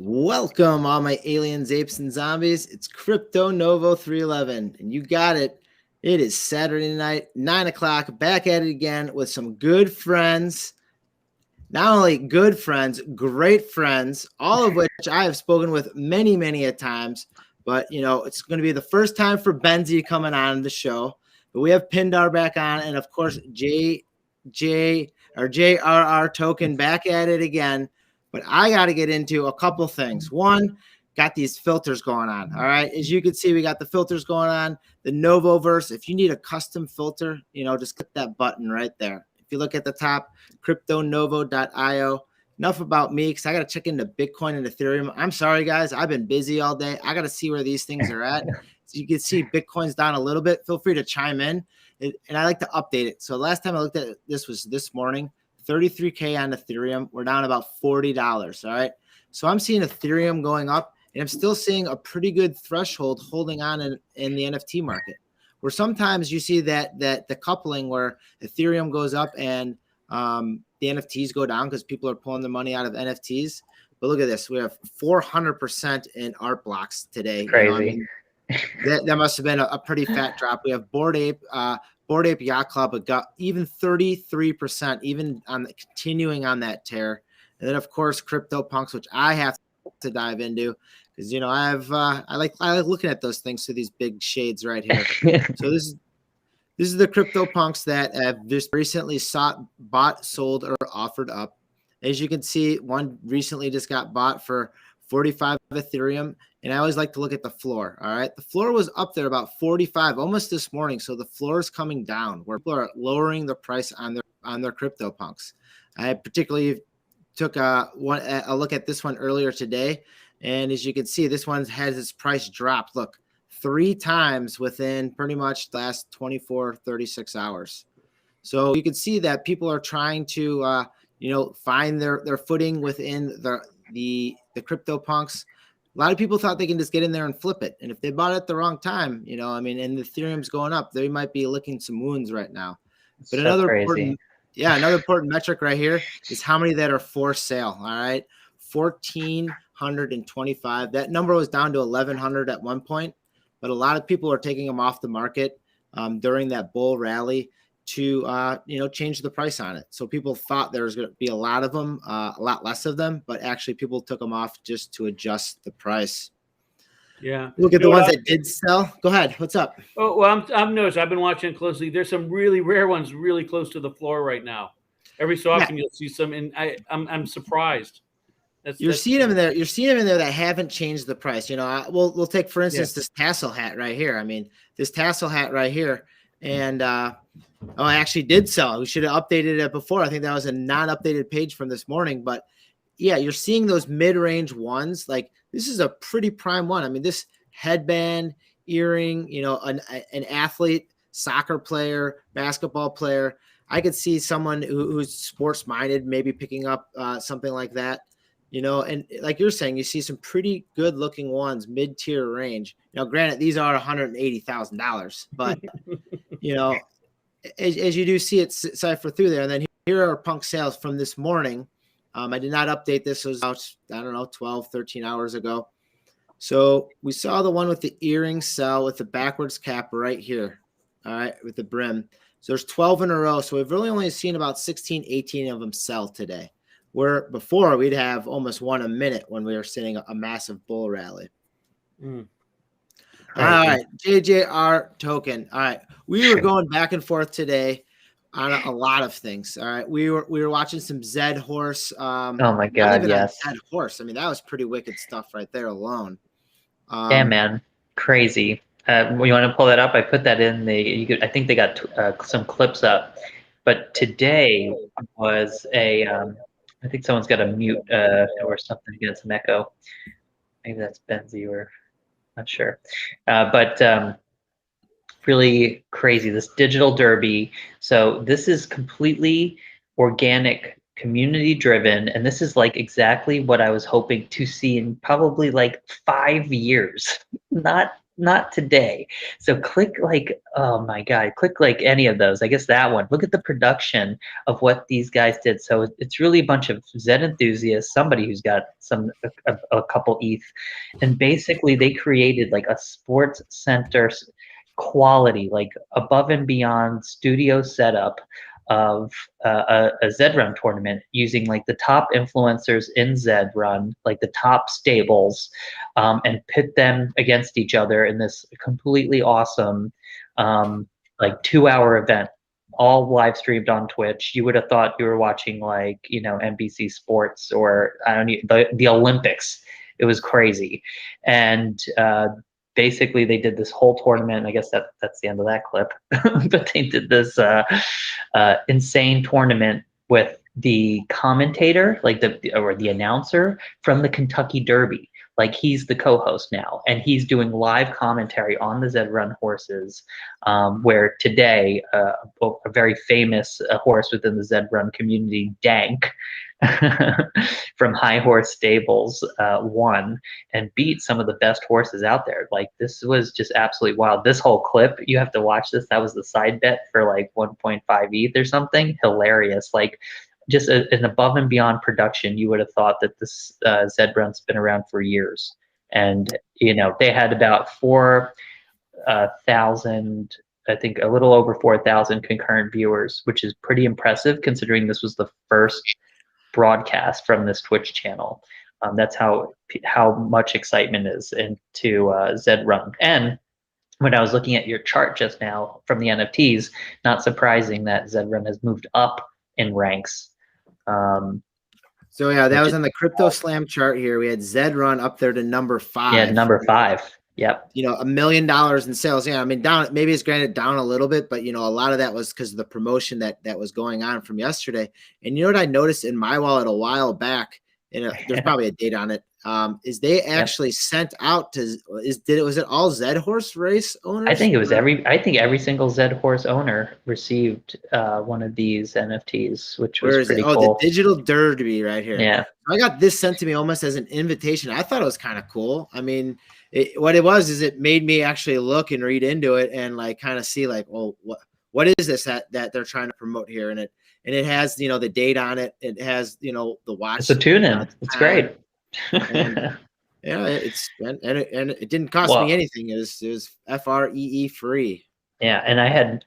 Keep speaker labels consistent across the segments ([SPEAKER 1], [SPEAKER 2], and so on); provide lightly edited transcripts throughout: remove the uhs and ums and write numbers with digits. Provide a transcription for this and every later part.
[SPEAKER 1] Welcome, all my aliens, apes, and zombies. It's Crypto Novo 311, and you got it. It is Saturday night, 9 o'clock, back at it again with some good friends. Not only good friends, great friends, all of which I have spoken with many, many a times. But, it's going to be the first time for Benzie coming on the show. But we have Pindar back on, and, of course, JRR Token back at it again. But I got to get into a couple things. One, got these filters going on. All right. As you can see, we got the filters going on, the Novoverse. If you need a custom filter, just click that button right there. If you look at the top, cryptonovo.io. Enough about me because I got to check into Bitcoin and Ethereum. I'm sorry, guys. I've been busy all day. I got to see where these things are at. So you can see Bitcoin's down a little bit. Feel free to chime in. And I like to update it. So last time I looked at it, this was this morning. 33K on Ethereum. We're down about $40. All right. So I'm seeing Ethereum going up, and I'm still seeing a pretty good threshold holding on in the NFT market, where sometimes you see that the coupling where Ethereum goes up and the NFTs go down because people are pulling the money out of NFTs. But look at this. We have 400% in art blocks today.
[SPEAKER 2] Crazy.
[SPEAKER 1] That must have been a pretty fat drop. We have Bored Ape Yacht Club got even 33%, even on continuing on that tear. And then of course CryptoPunks, which I have to dive into because I like looking at those things through these big shades right here. So this is the CryptoPunks that have just recently bought, sold, or offered up. As you can see, one recently just got bought for 45 Ethereum. And I always like to look at the floor. All right. The floor was up there about 45 almost this morning. So the floor is coming down where people are lowering the price on their CryptoPunks. I particularly took a look at this one earlier today. And as you can see, this one has its price dropped. Look, 3 times within pretty much the last 24, 36 hours. So you can see that people are trying to, find their footing within the CryptoPunks. A lot of people thought they can just get in there and flip it. And if they bought it at the wrong time, and the Ethereum's going up, they might be licking some wounds right now. But
[SPEAKER 2] So
[SPEAKER 1] another
[SPEAKER 2] crazy.
[SPEAKER 1] important metric right here is how many that are for sale. All right. 1,425. That number was down to 1,100 at one point, but a lot of people are taking them off the market during that bull rally to change the price on it. So people thought there was going to be a lot of them, a lot less of them, but actually people took them off just to adjust the price.
[SPEAKER 3] Yeah.
[SPEAKER 1] Look at the ones that did sell. Go ahead. What's up?
[SPEAKER 3] Oh, well, I've noticed. I've been watching closely. There's some really rare ones really close to the floor right now. Every so often you'll see some, and I'm surprised.
[SPEAKER 1] You're seeing them in there. You're seeing them in there that haven't changed the price. We'll take for instance this tassel hat right here. I mean, this tassel hat right here, and I actually did sell. We should have updated it before. I think that was a non-updated page from this morning. But yeah, you're seeing those mid-range ones. Like this is a pretty prime one. I mean, this headband, earring, an athlete, soccer player, basketball player. I could see someone who's sports-minded maybe picking up something like that. And like you're saying, you see some pretty good-looking ones, mid-tier range. Granted, these are $180,000, but as you do see it cipher through there. And then here are punk sales from this morning. I did not update this. It was about, 12, 13 hours ago. So we saw the one with the earring sell with the backwards cap right here. All right, with the brim. So there's 12 in a row. So we've really only seen about 16, 18 of them sell today. Where before we'd have almost one a minute when we were sitting a massive bull rally. All right, JJR Token. All right, we were going back and forth today on a lot of things. All right, we were watching some Zed Horse.
[SPEAKER 2] Oh my God, yes.
[SPEAKER 1] Zed Horse. I mean, that was pretty wicked stuff right there alone.
[SPEAKER 2] Yeah, man, crazy. You want to pull that up? I put that in I think they got some clips up. But today was I think someone's got a mute or something against some echo. Maybe that's Benzie or not sure. But really crazy, this digital derby. So this is completely organic, community driven, and this is like exactly what I was hoping to see in probably like 5 years, not not today. So click like, oh my God, click like any of those. I guess that one. Look at the production of what these guys did. So it's really a bunch of Zen enthusiasts, somebody who's got a couple ETH, and basically they created like a sports center quality, like above and beyond studio setup of a Zed Run tournament using like the top influencers in Zed Run, like the top stables, and pit them against each other in this completely awesome like 2-hour event, all live streamed on Twitch. You would have thought you were watching like, you know, NBC Sports or I don't know, the Olympics. It was crazy. And basically they did this whole tournament. I guess that's the end of that clip. But they did this insane tournament with the commentator, like the announcer from the Kentucky Derby. Like he's the co-host now, and he's doing live commentary on the Zed Run horses. Where today, a very famous horse within the Zed Run community, Dank, from High Horse Stables, won and beat some of the best horses out there. Like this was just absolutely wild. This whole clip, you have to watch this. That was the side bet for like 1.5 ETH or something. Hilarious. Like just an above and beyond production. You would have thought that this Zed Run's been around for years. And, you know, they had about 4,000, I think a little over 4,000 concurrent viewers, which is pretty impressive considering this was the first broadcast from this Twitch channel. That's how much excitement is into Zed Run. And when I was looking at your chart just now from the NFTs, not surprising that Zed Run has moved up in ranks.
[SPEAKER 1] So yeah, that was on the Crypto Slam chart here. We had Zed Run up there to number 5.
[SPEAKER 2] Yeah, number 5. Yep.
[SPEAKER 1] You know, $1 million in sales. Yeah, I mean, down, maybe it's granted down a little bit, but you know, a lot of that was because of the promotion that was going on from yesterday. And you know what I noticed in my wallet a while back, and there's probably a date on it, is they actually sent out to was it all Zed Horse race owners?
[SPEAKER 2] I think it was every single Zed Horse owner received one of these NFTs, which was pretty cool.
[SPEAKER 1] Oh, the digital derby right here.
[SPEAKER 2] Yeah.
[SPEAKER 1] I got this sent to me almost as an invitation. I thought it was kind of cool. I mean, what it was is it made me actually look and read into it and like kind of see like, well, what is this that they're trying to promote here? And it has, you know, the date on it. It has, you know, the watch.
[SPEAKER 2] It's a tune-in. It's great.
[SPEAKER 1] And, yeah, it didn't cost me anything. It was FREE free.
[SPEAKER 2] Yeah, and I had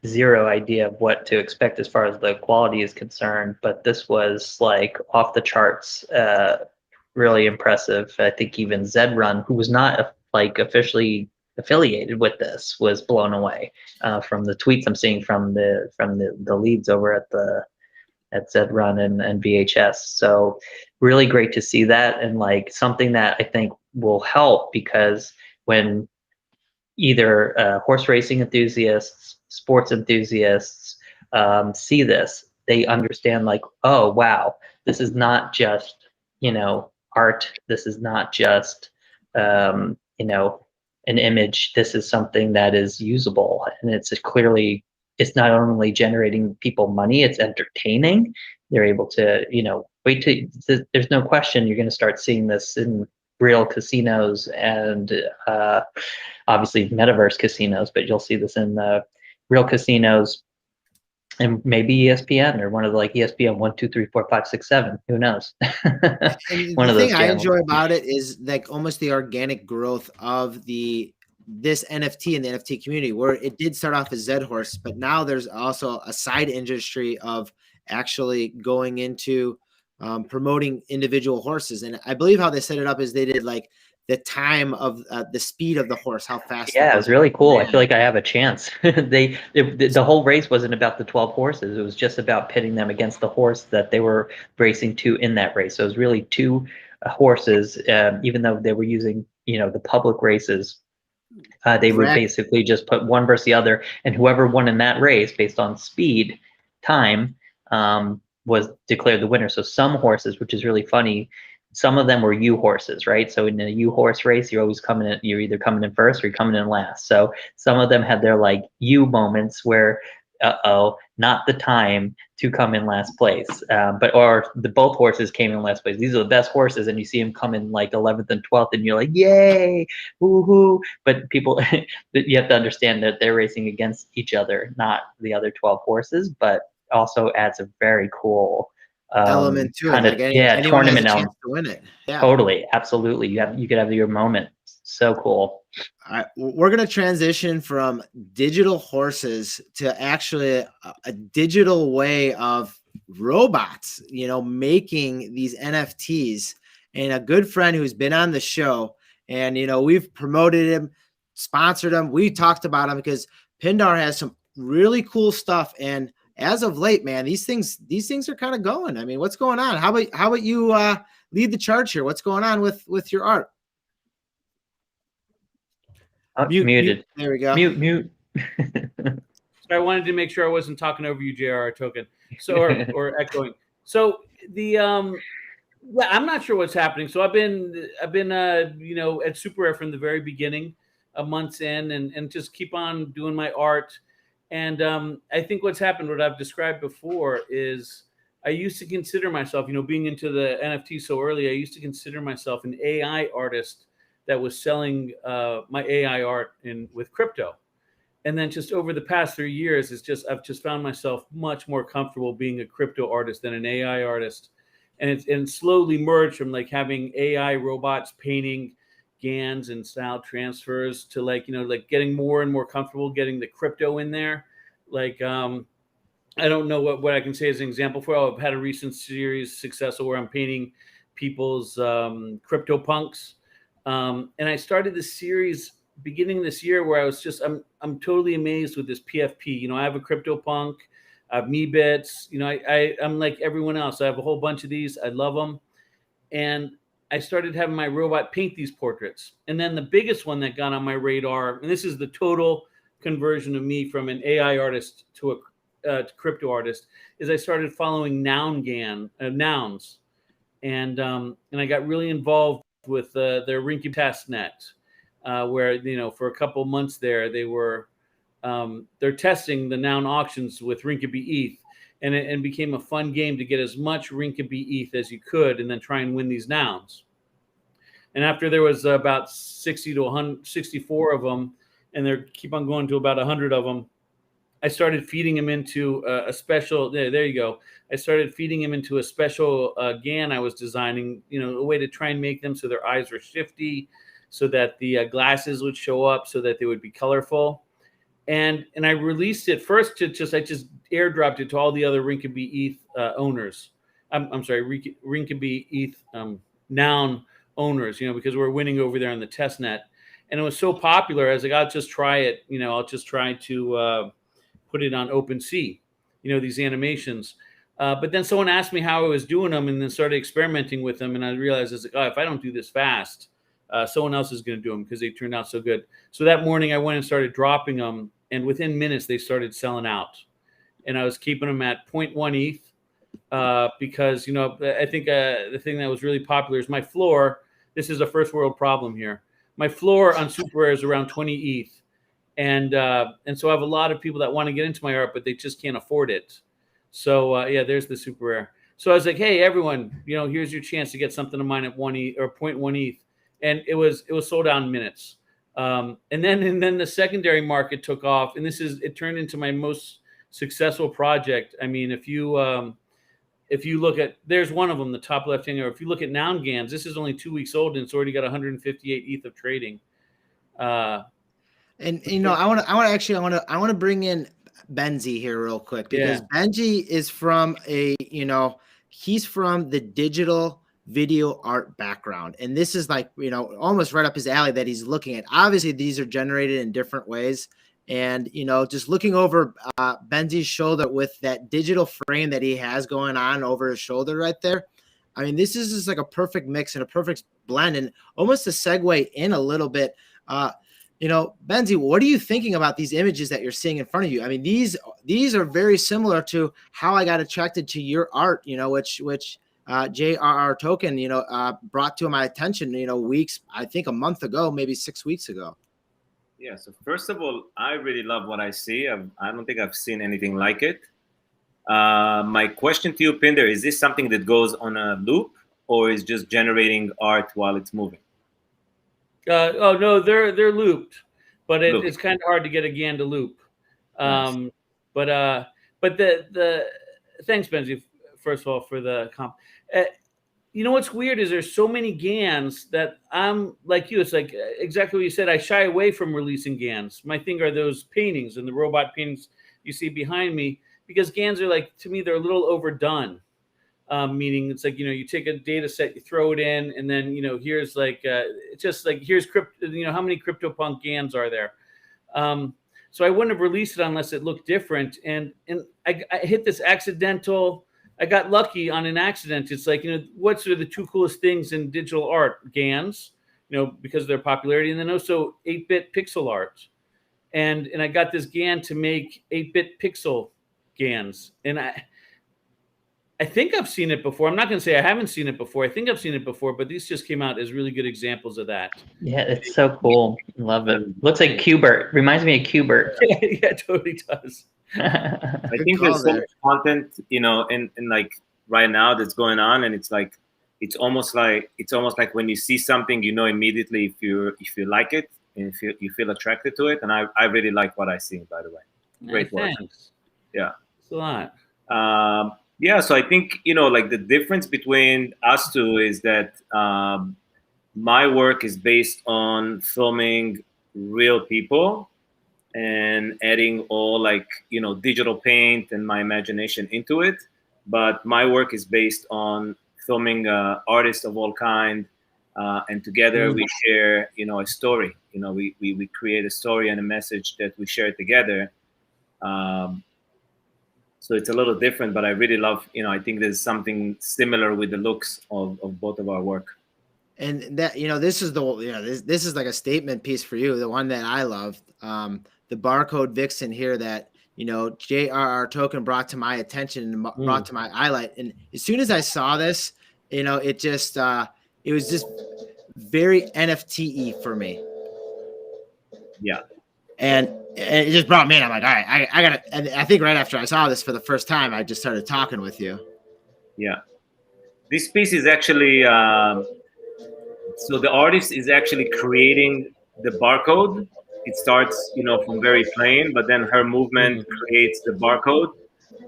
[SPEAKER 2] zero idea of what to expect as far as the quality is concerned, but this was like off the charts, really impressive. I think even Zed Run, who was not like officially affiliated with this, was blown away from the tweets I'm seeing from the leads over at Zed Run and VHS. So really great to see that, and like something that I think will help, because when either horse racing enthusiasts, sports enthusiasts see this, they understand like, oh wow, this is not just, you know, art. This is not just you know, an image. This is something that is usable, and it's not only generating people money, it's entertaining. They're able to, you know, there's no question you're going to start seeing this in real casinos and obviously metaverse casinos, but you'll see this in the real casinos and maybe ESPN or one of the like ESPN 1, 2, 3, 4, 5, 6, 7. Who knows?
[SPEAKER 1] One of those. The thing I enjoy about it is like almost the organic growth of this NFT and the NFT community, where it did start off as Zed Horse, but now there's also a side industry of actually going into promoting individual horses. And I believe how they set it up is they did like the time of the speed of the horse, how fast.
[SPEAKER 2] Yeah, it was really cool. I feel like I have a chance. The whole race wasn't about the 12 horses. It was just about pitting them against the horse that they were racing to in that race. So it was really 2 horses, even though they were using, you know, the public races. They would basically just put one versus the other, and whoever won in that race based on speed, time, was declared the winner. So some horses, which is really funny, some of them were U horses, right? So in a U horse race, you're either coming in first or you're coming in last. So some of them had their like U moments where not the time to come in last place. Or both horses came in last place. These are the best horses, and you see them come in like 11th and 12th, and you're like, yay, woohoo! But people, you have to understand that they're racing against each other, not the other 12 horses. But also adds a very cool
[SPEAKER 1] element to it. Like anyone
[SPEAKER 2] tournament
[SPEAKER 1] has a chance
[SPEAKER 2] element.
[SPEAKER 1] to win it. Yeah.
[SPEAKER 2] Totally, absolutely. You could have your moment. So cool.
[SPEAKER 1] All right, we're going to transition from digital horses to actually a digital way of robots, making these NFTs. And a good friend who's been on the show, and, we've promoted him, sponsored him. We talked about him because Pindar has some really cool stuff. And as of late, man, these things are kind of going. I mean, what's going on? How about you lead the charge here? What's going on with your art?
[SPEAKER 2] Muted.
[SPEAKER 1] There we go.
[SPEAKER 2] Mute.
[SPEAKER 3] I wanted to make sure I wasn't talking over you, JR Token. So or echoing. So the I'm not sure what's happening. So I've been at Super Rare from the very beginning, months in, and just keep on doing my art. And I think what's happened, what I've described before, is I used to consider myself, being into the NFT so early, I used to consider myself an AI artist that was selling my AI art with crypto. And then just over the past 3 years, I've just found myself much more comfortable being a crypto artist than an AI artist. And it's slowly merged from like having AI robots painting GANs and style transfers to like getting more and more comfortable getting the crypto in there. Like, I don't know what I can say as an example for. I've had a recent series successful where I'm painting people's crypto punks. And I started this series beginning this year where I was I'm totally amazed with this PFP. I have a crypto punk, I have me bits. I'm like everyone else. I have a whole bunch of these. I love them. And I started having my robot paint these portraits. And then the biggest one that got on my radar, and this is the total conversion of me from an AI artist to a crypto artist, is I started following nouns. And I got really involved with their Rinky test net, where for a couple months there they're testing the noun auctions with Rinkeby ETH, and it became a fun game to get as much Rinkeby ETH as you could, and then try and win these nouns. And after there was about 60 to 164 of them, and they keep on going to about 100 of them, I started feeding him into a special. There you go. I started feeding him into a special GAN I was designing. A way to try and make them so their eyes were shifty, so that the glasses would show up, so that they would be colorful. And I released it first I just airdropped it to all the other Rinkeby ETH owners. I'm sorry, Rinkeby ETH noun owners. Because we're winning over there on the test net, and it was so popular. I was like, I'll just try it. I'll just try to put it on OpenSea, these animations. But then someone asked me how I was doing them, and then started experimenting with them. And I realized, if I don't do this fast, someone else is going to do them because they turned out so good. So that morning I went and started dropping them, and within minutes they started selling out. And I was keeping them at 0.1 ETH because, I think the thing that was really popular is my floor. This is a first world problem here. My floor on Super Rare is around 20 ETH. And so I have a lot of people that want to get into my art, but they just can't afford it. So there's the Super Rare. So I was like, hey, everyone, here's your chance to get something of mine at 1 ETH or 0.1 ETH. And it was sold out in minutes. And then the secondary market took off, and it turned into my most successful project. I mean, if you look at, there's one of them, the top left hand, or if you look at noun GANs, this is only 2 weeks old, and it's already got 158 ETH of trading.
[SPEAKER 1] And I want to bring in Benzi here real quick, because Benji is from he's from the digital video art background, and this is like almost right up his alley that he's looking at. Obviously, these are generated in different ways, and just looking over Benzi's shoulder with that digital frame that he has going on over his shoulder right there. I mean, this is just like a perfect mix and a perfect blend, and almost a segue in a little bit. Benzi, what are you thinking about these images that you're seeing in front of you? I mean, these are very similar to how I got attracted to your art, which J.R.R. Token, brought to my attention, weeks, I think a month ago, maybe 6 weeks ago.
[SPEAKER 4] Yeah. So first of all, I really love what I see. I don't think I've seen anything like it. My question to you, Pindar, is this something that goes on a loop, or is just generating art while it's moving?
[SPEAKER 3] Oh no, they're looped, but
[SPEAKER 4] Loop.
[SPEAKER 3] it's kind of hard to get a GAN to loop.
[SPEAKER 4] Nice.
[SPEAKER 3] But the thanks, Benji, first of all, for the comp. You know what's weird is there's so many GANs that I'm like you. It's like exactly what you said. I shy away from releasing GANs. My thing are those paintings and the robot paintings you see behind me, because GANs are like, to me, they're a little overdone. Meaning it's like, you take a data set, you throw it in, and then, here's like, it's just like, here's crypto, how many CryptoPunk GANs are there? So I wouldn't have released it unless it looked different. And I hit this accidental, I got lucky on an accident. It's like, what's are the two coolest things in digital art? GANs, because of their popularity, and then also 8-bit pixel art. And I got this GAN to make 8-bit pixel GANs. And I think I've seen it before. I'm not going to say I haven't seen it before. I think I've seen it before, but these just came out as really good examples of that.
[SPEAKER 2] Yeah, it's so cool. Love it. Looks like Qbert. Reminds me of Qbert.
[SPEAKER 3] Yeah, it totally does.
[SPEAKER 4] I think there's so much content, in like right now that's going on, and it's almost like when you see something, immediately if you like it and if you feel attracted to it. And I really like what I see, by the way. Great work.
[SPEAKER 3] Thanks.
[SPEAKER 4] Yeah.
[SPEAKER 3] It's a lot.
[SPEAKER 4] Yeah, so I think, like the difference between us two is that my work is based on filming real people and adding all digital paint and my imagination into it. But my work is based on filming artists of all kind, and together we share, a story. We create a story and a message that we share together. So it's a little different, but I really love, I think there's something similar with the looks of both of our work.
[SPEAKER 1] And that, this is this is like a statement piece for you, the one that I love. The barcode vixen here that, JRR Token brought to my attention and brought to my highlight. And as soon as I saw this, it just, it was just very NFT-y for me.
[SPEAKER 4] Yeah.
[SPEAKER 1] And it just brought me in. I'm like, all right, I got to, and I think right after I saw this for the first time, I just started talking with you.
[SPEAKER 4] Yeah. This piece is actually, so the artist is actually creating the barcode. It starts, from very plain, but then her movement creates the barcode.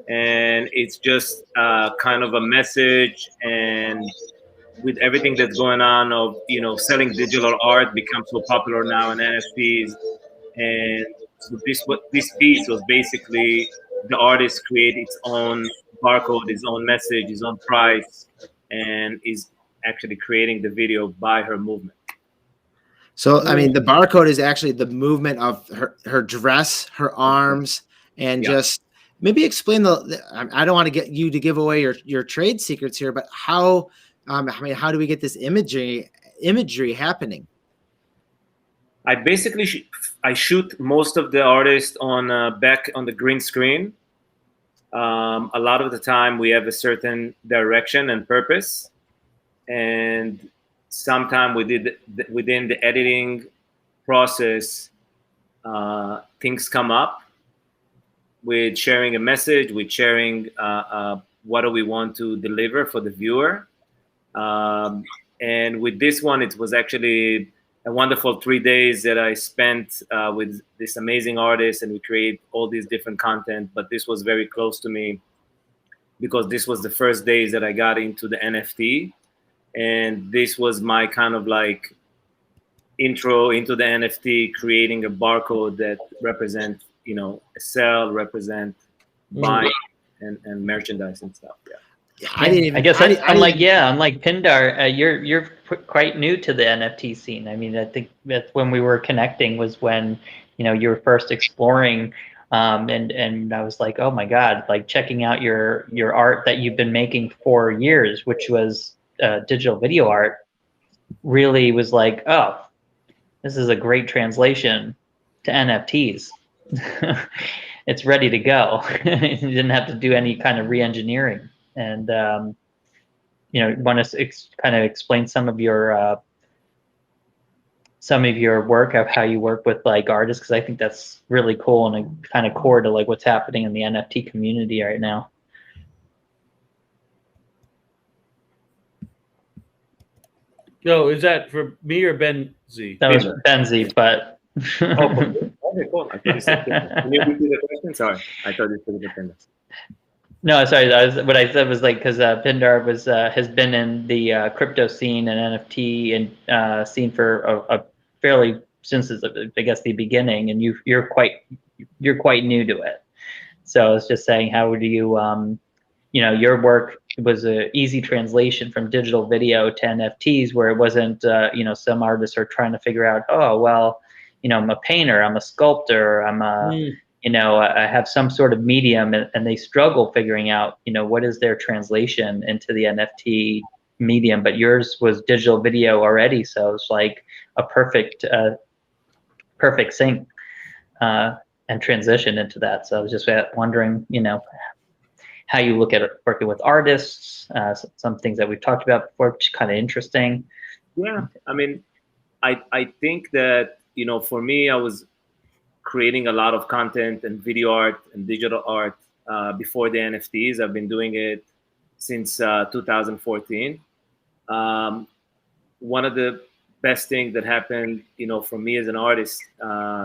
[SPEAKER 4] And it's just kind of a message. And with everything that's going on of, selling digital art becomes so popular now in NFTs. And so this piece was basically the artist create its own barcode, his own message, his own price, and is actually creating the video by her movement.
[SPEAKER 1] So, I mean, the barcode is actually the movement of her dress, her arms, and just maybe explain I don't want to get you to give away your trade secrets here, but how do we get this imagery happening?
[SPEAKER 4] I basically I shoot most of the artists on back on the green screen. A lot of the time we have a certain direction and purpose, and sometimes within the editing process, things come up with sharing a message, with sharing what do we want to deliver for the viewer. And with this one, it was actually a wonderful 3 days that I spent with this amazing artist, and we create all these different content. But this was very close to me because this was the first days that I got into the NFT, and this was my kind of like intro into the NFT, creating a barcode that represents, a sell, represent buying and merchandise and stuff. Yeah.
[SPEAKER 2] Unlike Pindar, you're quite new to the NFT scene. I mean, I think that's when we were connecting was when, you were first exploring, and I was like, oh my God, like checking out your art that you've been making for years, which was digital video art, really was like, oh, this is a great translation to NFTs. It's ready to go. You didn't have to do any kind of re-engineering. And want to kind of explain some of your some of your work, of how you work with like artists, because I think that's really cool and kind of core to like what's happening in the NFT community right now.
[SPEAKER 3] Yo, is that for me or Ben Z?
[SPEAKER 2] That was Benzie, but
[SPEAKER 4] Okay, cool. I thought you said can you repeat the question? Sorry, I thought you said the
[SPEAKER 2] no, sorry. What I said was like because Pindar was has been in the crypto scene and NFT and scene for a fairly since I guess the beginning, and you're quite new to it. So I was just saying, how do you your work was an easy translation from digital video to NFTs, where it wasn't some artists are trying to figure out, oh well, I'm a painter, I'm a sculptor, I'm a I have some sort of medium, and they struggle figuring out, what is their translation into the NFT medium. But yours was digital video already, so it's like a perfect sync and transition into that. So I was just wondering, how you look at working with artists, some things that we've talked about before, which is kind of interesting.
[SPEAKER 4] Yeah, I mean, I think that, for me, I was creating a lot of content and video art and digital art before the NFTs. I've been doing it since 2014. One of the best things that happened, for me as an artist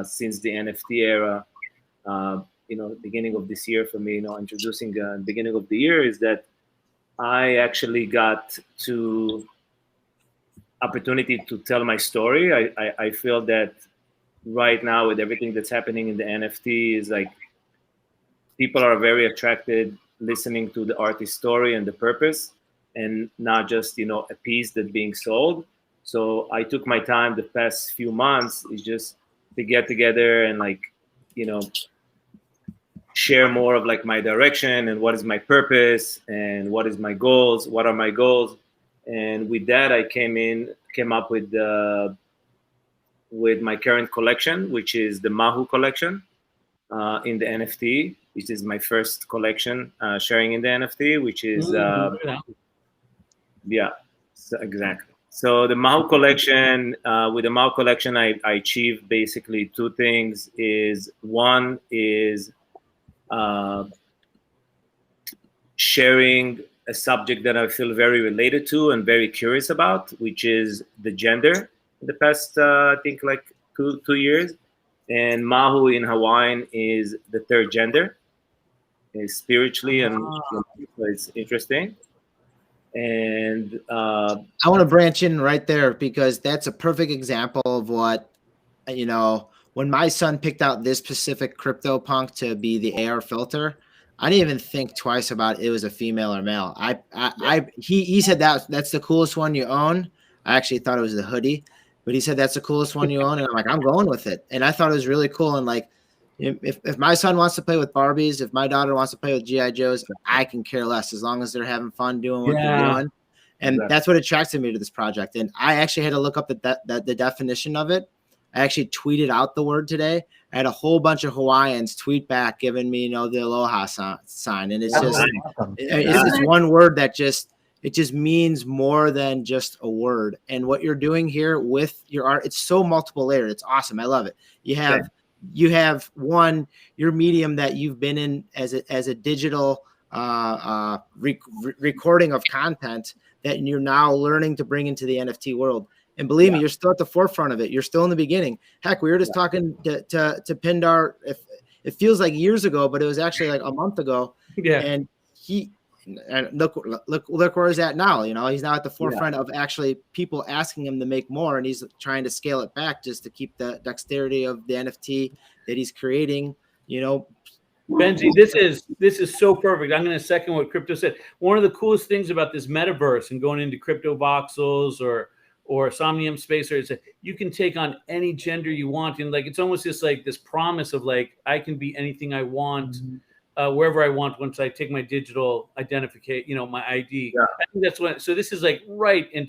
[SPEAKER 4] since the NFT era, beginning of this year for me, introducing the beginning of the year, is that I actually got to opportunity to tell my story. I feel that right now, with everything that's happening in the NFT, is like people are very attracted listening to the artist's story and the purpose, and not just a piece that's being sold. So I took my time the past few months is just to get together and share more of like my direction and what is my purpose and what are my goals. And with that, I came up with my current collection, which is the Mahu collection in the NFT, which is my first collection sharing in the NFT, which is so exactly. So the Mahu collection, with the Mahu collection, I achieved basically two things. One is sharing a subject that I feel very related to and very curious about, which is the gender. In the past, I think like two years, and Mahu in Hawaiian is the third gender, is spiritually, and so it's interesting. And
[SPEAKER 1] I want to branch in right there, because that's a perfect example of what, when my son picked out this specific CryptoPunk to be the AR filter, I didn't even think twice about it was a female or male. He said that's the coolest one you own. I actually thought it was the hoodie, but he said that's the coolest one you own, and I'm like, I'm going with it. And I thought it was really cool. And like, if my son wants to play with Barbies, if my daughter wants to play with GI Joes, I can care less, as long as they're having fun doing what they're doing. And that's what attracted me to this project. And I actually had to look up the definition of it. I actually tweeted out the word today. I had a whole bunch of Hawaiians tweet back, giving me, the aloha sign. And it's just, it's one word that it just means more than just a word. And what you're doing here with your art, it's so multiple layered. It's awesome. I love it. You have one, your medium that you've been in as a digital recording of content that you're now learning to bring into the NFT world. And believe me, you're still at the forefront of it. You're still in the beginning. Heck, we were just talking to Pindar. It feels like years ago, but it was actually like a month ago. Yeah. And look where he's at now. He's now at the forefront of actually people asking him to make more, and he's trying to scale it back just to keep the dexterity of the NFT that he's creating.
[SPEAKER 3] Benji, this is so perfect. I'm going to second what Crypto said. One of the coolest things about this metaverse and going into crypto voxels or Somnium Space, is that you can take on any gender you want, and like it's almost just like this promise of like I can be anything I want, wherever I want once I take my digital identification, my ID. I think that's what. So this is like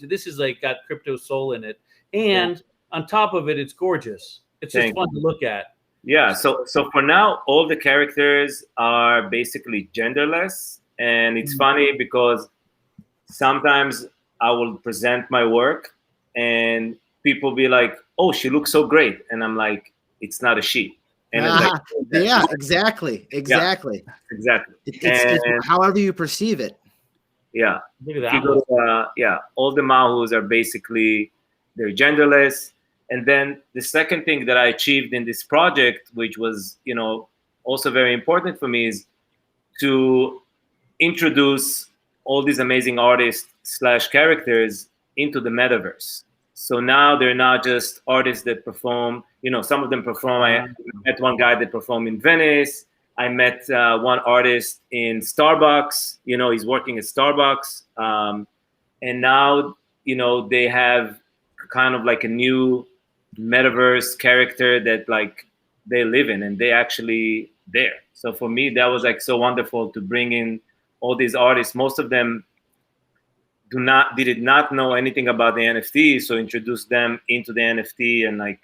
[SPEAKER 3] this is like got crypto soul in it, and on top of it, it's gorgeous. It's just fun to look at.
[SPEAKER 4] Yeah, so for now, all the characters are basically genderless, and it's funny because sometimes I will present my work, and people be like, oh, she looks so great, and I'm like, it's not a she. And it's like,
[SPEAKER 1] yeah, exactly. Exactly.
[SPEAKER 4] And
[SPEAKER 1] however you perceive it.
[SPEAKER 4] Yeah.
[SPEAKER 3] Look at
[SPEAKER 4] If you
[SPEAKER 3] that
[SPEAKER 4] go
[SPEAKER 3] one.
[SPEAKER 4] to, all the Mahus are basically, they're genderless. And then the second thing that I achieved in this project, which was, also very important for me, is to introduce all these amazing artists / characters into the metaverse. So now they're not just artists that perform, some of them perform. I met one guy that performed in Venice. I met one artist in Starbucks. He's working at Starbucks. And now, they have kind of like a new metaverse character that like they live in and they actually there. So for me, that was like so wonderful to bring in all these artists. Most of them did not know anything about the NFT, so introduce them into the NFT and like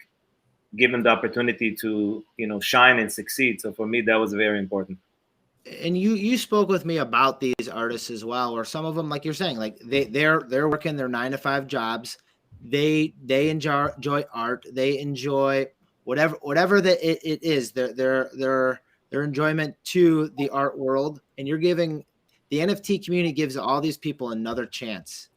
[SPEAKER 4] give them the opportunity to shine and succeed. So for me, that was very important.
[SPEAKER 1] And you spoke with me about these artists as well, or some of them, like you're saying, like they're working their 9-to-5 jobs. They enjoy art. They enjoy whatever that it is. Their enjoyment to the art world, and you're giving the NFT community gives all these people another chance.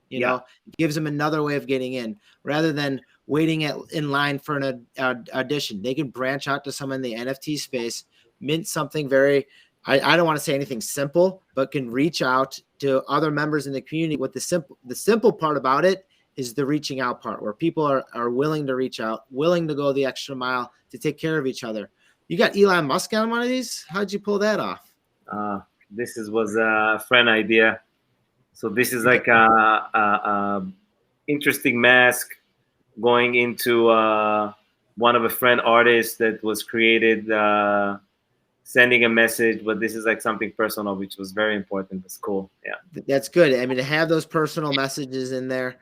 [SPEAKER 1] Gives them another way of getting in rather than waiting in line for an audition. They can branch out to someone in the NFT space, mint something very. I don't want to say anything simple, but can reach out to other members in the community. What the simple part about it is the reaching out part, where people are willing to reach out, willing to go the extra mile to take care of each other. You got Elon Musk on one of these? How'd you pull that off?
[SPEAKER 4] This was a friend idea. So this is like a interesting mask going into one of a friend artists that was created, sending a message, but this is like something personal, which was very important. It's cool. Yeah.
[SPEAKER 1] That's good. I mean, to have those personal messages in there,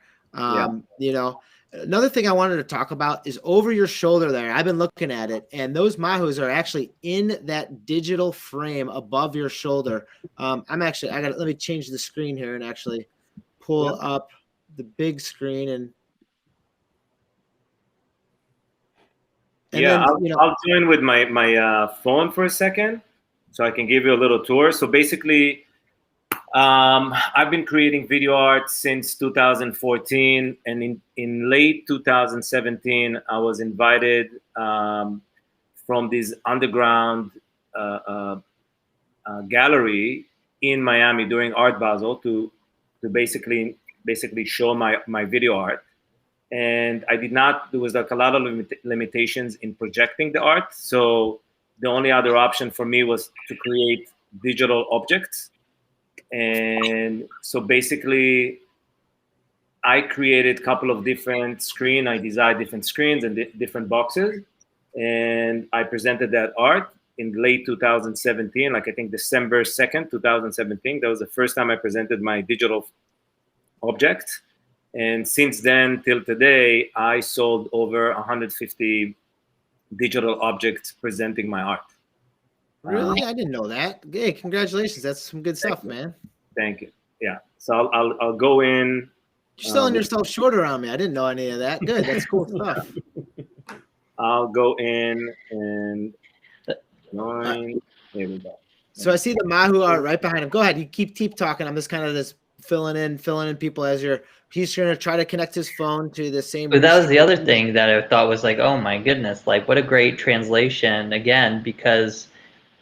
[SPEAKER 1] Another thing I wanted to talk about is over your shoulder there. I've been looking at it, and those Mahus are actually in that digital frame above your shoulder. Let me change the screen here and actually pull up the big screen and
[SPEAKER 4] then, I'll join with my phone for a second so I can give you a little tour. So basically, I've been creating video art since 2014, and in late 2017, I was invited from this underground gallery in Miami during Art Basel to basically show my video art. And there was like a lot of limitations in projecting the art. So the only other option for me was to create digital objects. And so basically, I created a couple of different screens. I designed different screens and different boxes. And I presented that art in late 2017, like I think December 2nd, 2017. That was the first time I presented my digital object. And since then till today, I sold over 150 digital objects presenting my art.
[SPEAKER 1] Really? I didn't know that. Hey, congratulations. That's some good stuff, man.
[SPEAKER 4] Thank you. Yeah. So I'll go in.
[SPEAKER 1] You're selling yourself short around me. I didn't know any of that. Good. That's cool stuff.
[SPEAKER 4] I'll go in and join. There we go.
[SPEAKER 1] So I see the Mahu art right behind him. Go ahead. You keep talking. I'm just kind of just filling in people as he's going to try to connect his phone to the same.
[SPEAKER 2] But that was the other thing that I thought was like, oh my goodness, like what a great translation again, because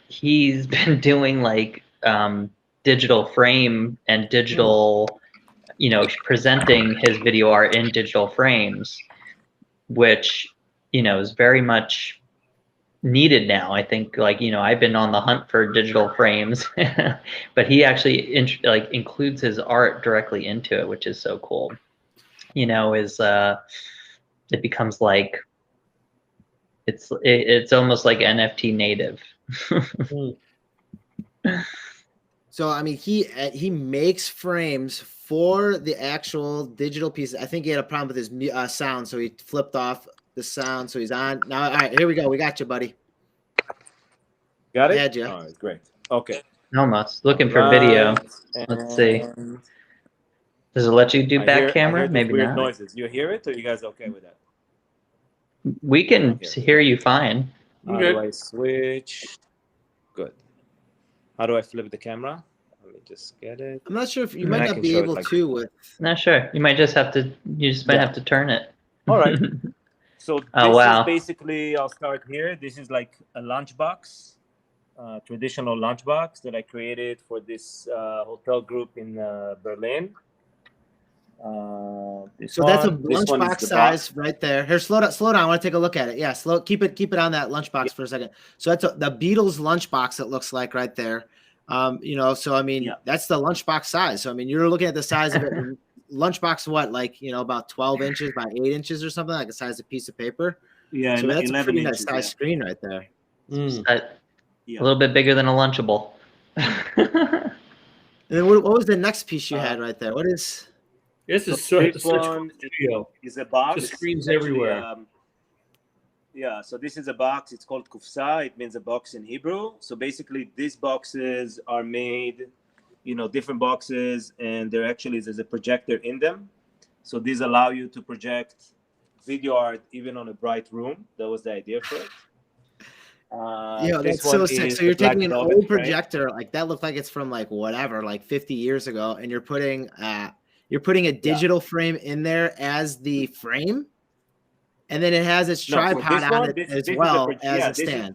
[SPEAKER 2] he's been doing like digital frame and digital, presenting his video art in digital frames, which, is very much needed now. I think I've been on the hunt for digital frames, but he actually includes his art directly into it, which is so cool. It becomes like, it's almost like NFT native.
[SPEAKER 1] So I mean, he makes frames for the actual digital pieces. I think he had a problem with his sound, so he flipped off the sound. So he's on now. All right, here we go. We got you, buddy.
[SPEAKER 5] Got it?
[SPEAKER 1] Had you.
[SPEAKER 5] All right, great. Okay.
[SPEAKER 2] Almost looking for video. Let's see. Does it let you do back camera? Maybe
[SPEAKER 5] weird
[SPEAKER 2] not.
[SPEAKER 5] Noises. You hear it, or you guys okay with that?
[SPEAKER 2] We can hear you fine.
[SPEAKER 5] How do I switch? Good. How do I flip the camera? Let me just get it.
[SPEAKER 1] I'm not sure if you
[SPEAKER 5] And
[SPEAKER 1] might
[SPEAKER 5] I
[SPEAKER 1] not
[SPEAKER 5] can
[SPEAKER 1] be
[SPEAKER 5] show it
[SPEAKER 1] able
[SPEAKER 5] like
[SPEAKER 1] to with.
[SPEAKER 2] Not sure. You might just have to. You just might have to turn it.
[SPEAKER 5] All right. So this
[SPEAKER 2] Oh, wow.
[SPEAKER 5] is basically, I'll start here. This is like a lunchbox, traditional lunchbox that I created for this hotel group in Berlin.
[SPEAKER 1] So that's a lunchbox size right there. Here, slow down. I want to take a look at it. Yeah, keep it on that lunchbox for a second. So that's the Beatles lunchbox. It looks like right there. You know, so I mean, that's the lunchbox size. So I mean, you're looking at the size of it. Lunchbox, what, like, you know, about 12 inches by 8 inches or something, like the size of a piece of paper.
[SPEAKER 5] Yeah,
[SPEAKER 1] so that's a pretty
[SPEAKER 5] inches,
[SPEAKER 1] nice size screen right there.
[SPEAKER 2] A little bit bigger than a Lunchable.
[SPEAKER 1] And then what was the next piece you had right there? What is?
[SPEAKER 3] This is
[SPEAKER 5] this one is a box.
[SPEAKER 3] The screens everywhere.
[SPEAKER 5] Yeah, so this is a box. It's called kufsa. It means a box in Hebrew. So basically, these boxes are made, you know, different boxes, and there's a projector in them. So these allow you to project video art even on a bright room. That was the idea for it.
[SPEAKER 1] Yeah, that's so sick. So you're taking an old projector, like that looked like it's from like whatever, like 50 years ago, and you're putting a digital frame in there as the frame, and then it has its tripod on it as well as a stand.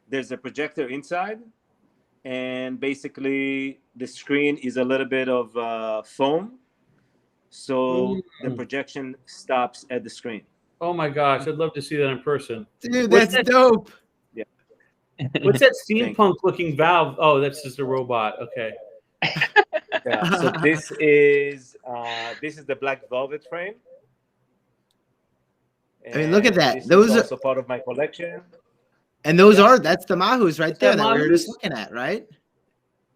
[SPEAKER 5] There's a projector inside, and basically the screen is a little bit of foam, so the projection stops at the screen.
[SPEAKER 3] Oh my gosh, I'd love to see that in person.
[SPEAKER 1] Dude, that's dope.
[SPEAKER 5] Yeah.
[SPEAKER 3] What's that steampunk looking valve? Oh, that's just a robot. Okay.
[SPEAKER 5] Yeah. So this is the black velvet frame.
[SPEAKER 1] I mean, look at that. Those are
[SPEAKER 5] also part of my collection.
[SPEAKER 1] And those that's the Mahus right there that we were just looking at, right?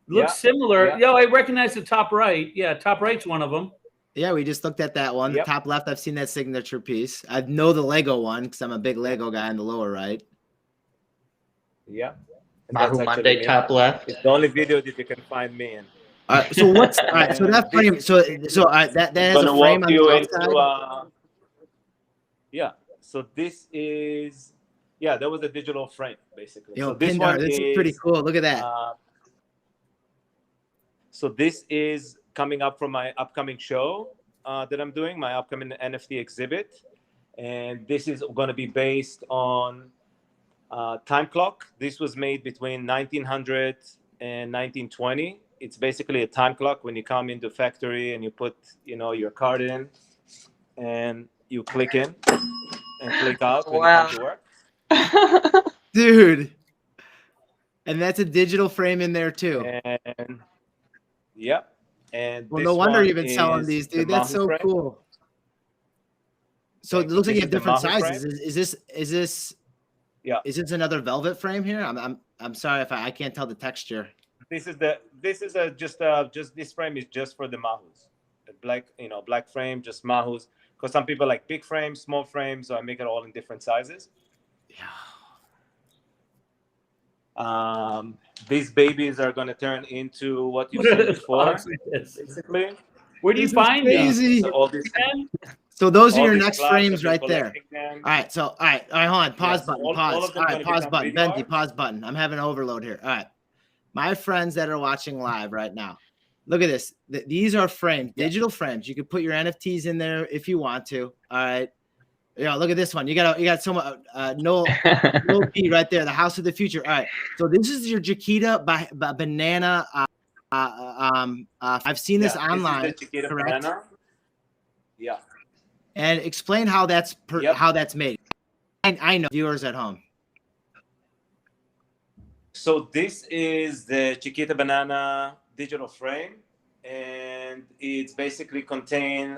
[SPEAKER 3] Looks similar. Yeah, I recognize the top right. Yeah, top right's one of them.
[SPEAKER 1] Yeah, we just looked at that one. The top left, I've seen that signature piece. I know the Lego one because I'm a big Lego guy in the lower right.
[SPEAKER 5] Yeah.
[SPEAKER 2] Mahu Monday, top left.
[SPEAKER 5] It's the only video that you can find me in.
[SPEAKER 1] So what's all right? So that frame. So that has a frame on the outside.
[SPEAKER 5] Yeah. So this is that was a digital frame basically.
[SPEAKER 1] Yo,
[SPEAKER 5] so this
[SPEAKER 1] Pindar, this is pretty cool. Look at that.
[SPEAKER 5] So this is coming up from my upcoming show that I'm doing, my upcoming NFT exhibit, and this is going to be based on time clock. This was made between 1900 and 1920. It's basically a time clock when you come into factory and you put, you know, your card in, and you click in and click out when you come to work.
[SPEAKER 1] Dude. And that's a digital frame in there too.
[SPEAKER 5] And and
[SPEAKER 1] well, no wonder you've been selling these, dude. That's so cool. So it looks like you have different sizes. Is this another velvet frame here? I'm sorry if I can't tell the texture.
[SPEAKER 5] This frame is just for the Mahus. Black frame, just Mahus. Because some people like big frames, small frames, so I make it all in different sizes.
[SPEAKER 1] Yeah.
[SPEAKER 5] These babies are going to turn into what you've seen before, basically.
[SPEAKER 3] Where do you find these?
[SPEAKER 1] So those are your next frames right there. All right, hold on. Pause button. Pause. All right, pause button. Bendy, pause button. I'm having overload here. All right. My friends that are watching live right now, look at this. These are frames, digital frames. You could put your NFTs in there if you want to. All right. Yeah, look at this one. You got someone Noel P right there, the house of the future. All right. So this is your Chiquita banana. I've seen this online.
[SPEAKER 5] This is the Chiquita banana. Yeah.
[SPEAKER 1] And explain how that's how that's made. I know viewers at home.
[SPEAKER 5] So this is the Chiquita banana digital frame, and it's basically contain.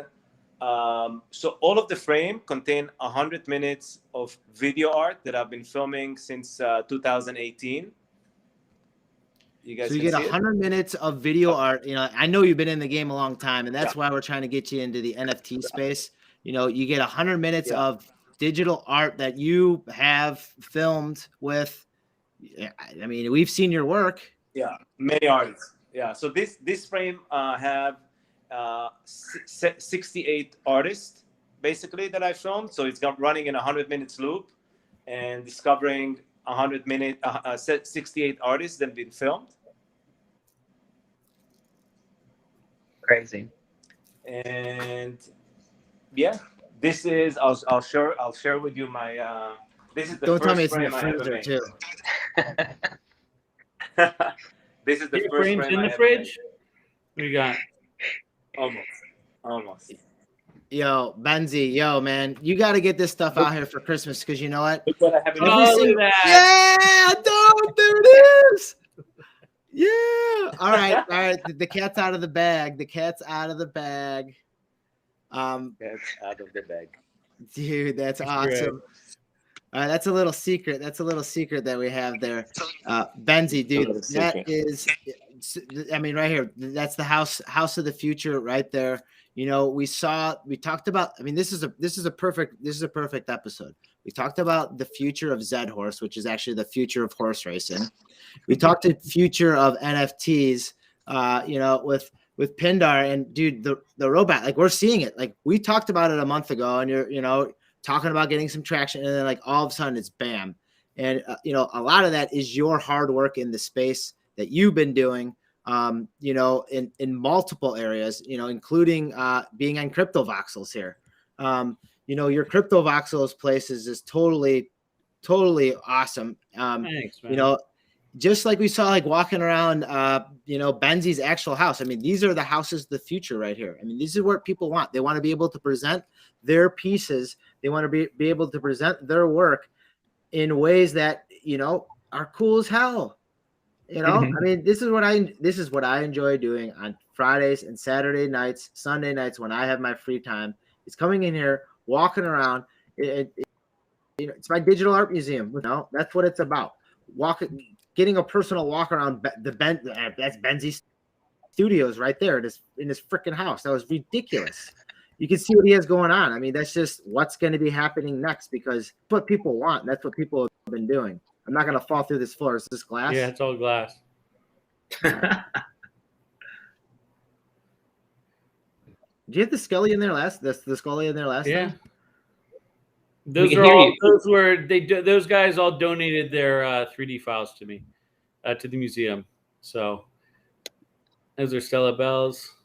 [SPEAKER 5] So all of the frame contain 100 minutes of video art that I've been filming since 2018. You guys,
[SPEAKER 1] so you get 100 minutes of video art. You know, I know you've been in the game a long time, and that's why we're trying to get you into the NFT space. You know, you get 100 minutes of digital art that you have filmed with. I mean, we've seen your work.
[SPEAKER 5] Yeah, many artists. Yeah, so this frame have 68 artists basically that I filmed. So it's got running in 100 minutes loop and discovering 68 artists that have been filmed.
[SPEAKER 2] Crazy.
[SPEAKER 5] And yeah, this is I'll share with you my this is the
[SPEAKER 1] Don't tell me
[SPEAKER 5] first
[SPEAKER 1] it's in the
[SPEAKER 5] frame I ever
[SPEAKER 1] freezer
[SPEAKER 5] made.
[SPEAKER 1] too.
[SPEAKER 5] This is the
[SPEAKER 3] Your
[SPEAKER 5] first
[SPEAKER 3] frames
[SPEAKER 5] frame
[SPEAKER 3] in
[SPEAKER 5] I
[SPEAKER 3] the
[SPEAKER 5] ever
[SPEAKER 3] fridge. What do you got?
[SPEAKER 5] made. Almost.
[SPEAKER 1] Yo, Benzi, yo, man, you got to get this stuff out here for Christmas because you know what?
[SPEAKER 5] Look what I have in
[SPEAKER 1] Every
[SPEAKER 5] the
[SPEAKER 3] Oh, look
[SPEAKER 1] single-
[SPEAKER 3] at that.
[SPEAKER 1] Yeah, dog, there it is. Yeah. All right. The cat's out of the bag. The cat's out of the bag.
[SPEAKER 5] That's out of the bag.
[SPEAKER 1] Dude, that's
[SPEAKER 3] Great.
[SPEAKER 1] awesome. That's a little secret. That's a little secret that we have there. Benzi, dude,
[SPEAKER 5] little
[SPEAKER 1] that
[SPEAKER 5] secret.
[SPEAKER 1] is, I mean, right here, that's the house of the future right there. You know, we talked about, I mean, this is a perfect episode. We talked about the future of Zed Horse, which is actually the future of horse racing. We talked the future of NFTs, you know, with Pindar, and dude, the robot, like we're seeing it. Like we talked about it a month ago, and you're, you know, talking about getting some traction, and then like all of a sudden it's bam. And you know, a lot of that is your hard work in the space that you've been doing, you know, in multiple areas, you know, including being on Crypto Voxels here. You know, your Crypto Voxels place is totally awesome.
[SPEAKER 3] Thanks, man.
[SPEAKER 1] You know, just like we saw, like walking around, you know, Benzi's actual house. I mean, these are the houses of the future right here. I mean, this is what people want. They want to be able to present their pieces. They want to be able to present their work in ways that, you know, are cool as hell. You know, I mean, this is what I enjoy doing on Fridays and Saturday nights, Sunday nights when I have my free time. It's coming in here, walking around. You know, it's my digital art museum. You know, that's what it's about. Getting a personal walk around that's Benzi's studios right there in his freaking house. That was ridiculous. You can see what he has going on. I mean, that's just what's going to be happening next because that's what people want. That's what people have been doing. I'm not going to fall through this floor. Is this glass?
[SPEAKER 3] Yeah, it's all glass.
[SPEAKER 1] Right. Do you have the Scully in there last? The Scully in there last?
[SPEAKER 3] Yeah.
[SPEAKER 1] Time?
[SPEAKER 3] Those
[SPEAKER 2] can
[SPEAKER 3] are
[SPEAKER 2] hear
[SPEAKER 3] all.
[SPEAKER 2] you.
[SPEAKER 3] Those guys all donated their 3D files to me, to the museum. So those are Stella Bells.